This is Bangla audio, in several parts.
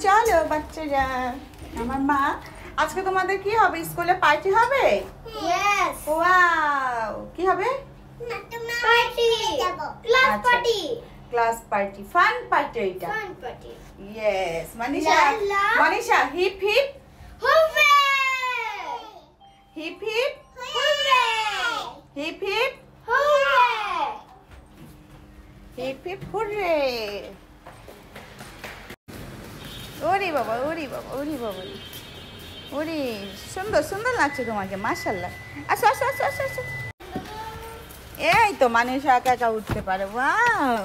চলো বাচ্চারা, আমার মা আজকে তোমাদের কি হবে? স্কুলে পার্টি হবে? Yes. ওয়াও, কি হবে? Party. Class party. Class party, fun party এটা। Fun party. Yes, Manisha, La la. Manisha hip hip Hooray! Hip hip Hooray! Hip hip Hooray! Hip hip hooray. ওরে বাবা, ওরে বাবা, ওরে বাবা, ওরে সুন্দর সুন্দর লাগছে তোমাকে, মাশাআল্লাহ। আসো আসো আসো আসো আসো। এই তো মানিশা একা একা উঠতে পারে। ওয়াও,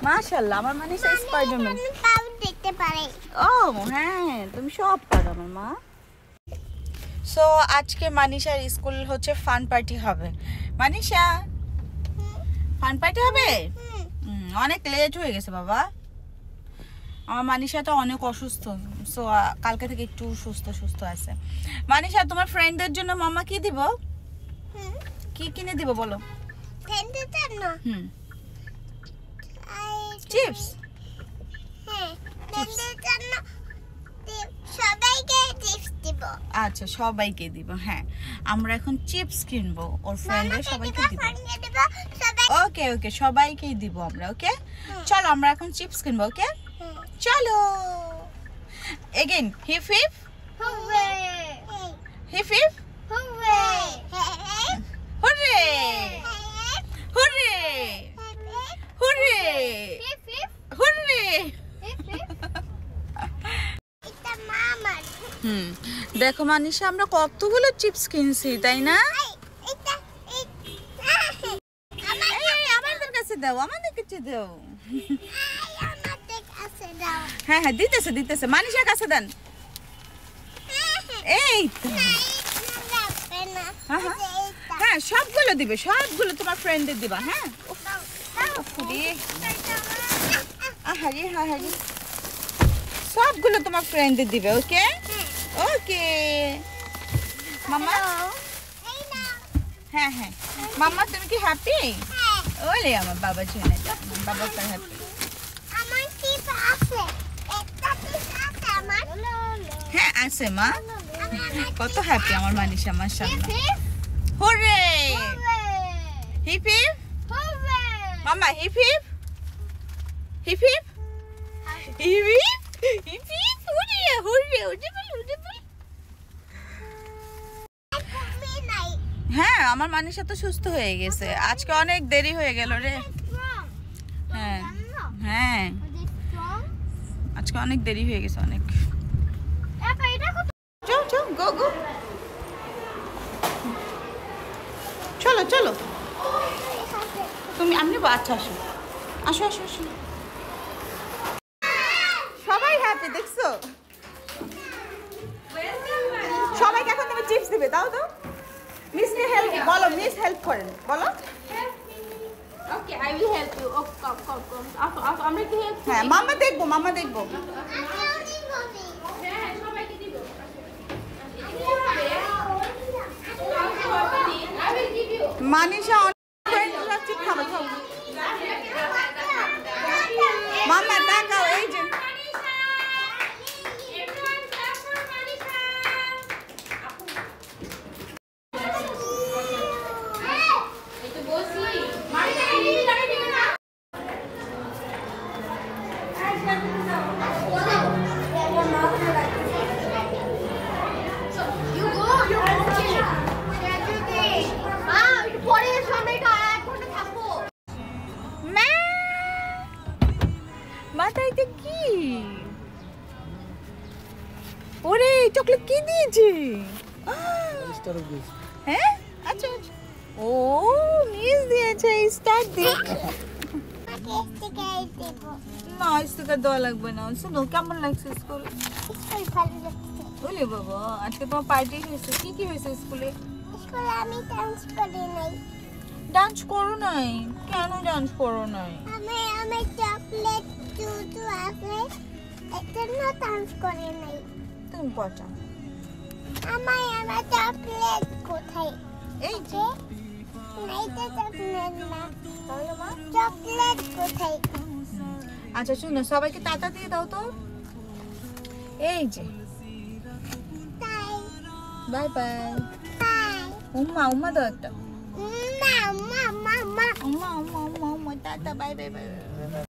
মাশাআল্লাহ, আমার মানিশা স্পাইডারম্যান। পাও দেখতে পারে। ও হ্যাঁ, তুমি সব পারো আমার মা। সো আজকে মানিশার স্কুল হচ্ছে ফান পার্টি হবে। মানিশা, ফান পার্টি হবে? অনেক লেট হয়ে গেছে বাবা। আমার মানিশা তো অনেক অসুস্থ, সো কালকে থেকে একটু সুস্থ সুস্থ আছে। মানিশা, তোমার ফ্রেন্ডদের জন্য মামা কি দিব? কি কিনে দিব বলো? ফ্রেন্ডদের জন্য? চিপস। হ্যাঁ, ফ্রেন্ডদের জন্য সবাইকে চিপস দিব। আচ্ছা, সবাইকে দিব। হ্যাঁ, আমরা এখন চিপস কিনবো, ওর ফ্রেন্ডদের সবাইকে দিব। ওকে ওকে, সবাইকেই দিব আমরা। ওকে, চলো আমরা এখন চিপস কিনবো। ওকে চলো। Again hip hip hooray! Hip hip hooray! Hooray hooray hooray hip hip hooray. Hip hip. এটা মামার। দেখো মানিশা, আমরা কতগুলো চিপস কিনছি, তাই না? এটা আমাদের কাছে দাও, আমাদের কাছে দাও। আমাদের কাছে দাও। হ্যাঁ হ্যাঁ, দিতেছে দিতেছে, মানিশার কাছে দেন। এই তো। হ্যাঁ, হ্যাঁ। হ্যাঁ, সবগুলো দিবে, সবগুলো তোমার ফ্রেন্ডদের দিবা। হ্যাঁ, আহারে আহারে, সবগুলো তোমার ফ্রেন্ডদের দিবে। ওকে ওকে মামা। হ্যাঁ হ্যাঁ মামা, তুমি কি হ্যাপি? ওলে আমার বাবা জন্য, আমার বাবা তো হ্যাপি। আমার চিপ আছে, একটা চিপ আছে আমার। হ্যাঁ আছে মা, কত হ্যাপি আমার মানিশা, মাশাআল্লাহ। হুররে হিপ হিপ মামা, hip hip hip hip hip hip hip hip hooray hooray উঠে বল উঠে বল। হ্যাঁ, আমার মানিশা তো সুস্থ হয়ে গেছে, আজকে অনেক দেরি হয়ে গেল রে। হ্যাঁ হ্যাঁ, আজকে অনেক দেরি হয়ে গেছে, অনেক। চল চল, গো গো, চলো চলো। তুমি আমি আচ্ছা, আসো আসো আসো আসো। সবাই হ্যাপি, দেখছো? সবাইকে এখন তুমি চিপস দিবে, দাও দাও। মিসকে হেল্প বলো, মিস হেল্প করেন বলো। Okay, I will help you. Oh, come. আসো, আমরা কি help হ্যাঁ, মামা দেখবো, মামা দেখবো। হ্যাঁ, সবাইকে দিব। I will give you. Manisha অনেক চিপস খাবে, খাও। মামা তাকাও, এই যে Everyone clap for Manisha. এই তো বসি। মানিশা কি লাগাই দিবে না? You go. একটু পরে এসো, আমরা একটু 1 ঘন্টা থাকবো। মা, মাথায় এটা কি? ওরে, চকলেট কি দিয়েছে? হ্যাঁ, আচ্ছা আচ্ছা। ও মিস দিয়েছে, স্টার দিয়ে। না, স্টিকার দেওয়া লাগবে না। শোনো, কেমন লাগছে স্কুল? বলে বাবা, আজকে তোমার পার্টি হয়েছে, কি কি হয়েছে স্কুলে? আমি ডান্স করি নাই। ডান্স করো নাই? কেন ডান্স করো নাই? আমি চকলেট দুটো আছে, এজন্য ডান্স করি নাই। তুমি কটা? আমার চকলেট কোথায়? এই যে এইটা চকলেট না, চকলেট কোথায়? আচ্ছা শোনো, সবাইকে টাটা দিয়ে দাও তো। এই যে তাই বাই বাই। তাই উম্মা উম্মা দাও একটা। মা মা মা মা উম্মা উম্মা উম্মা উম্মা টাটা বাই বাই বাই।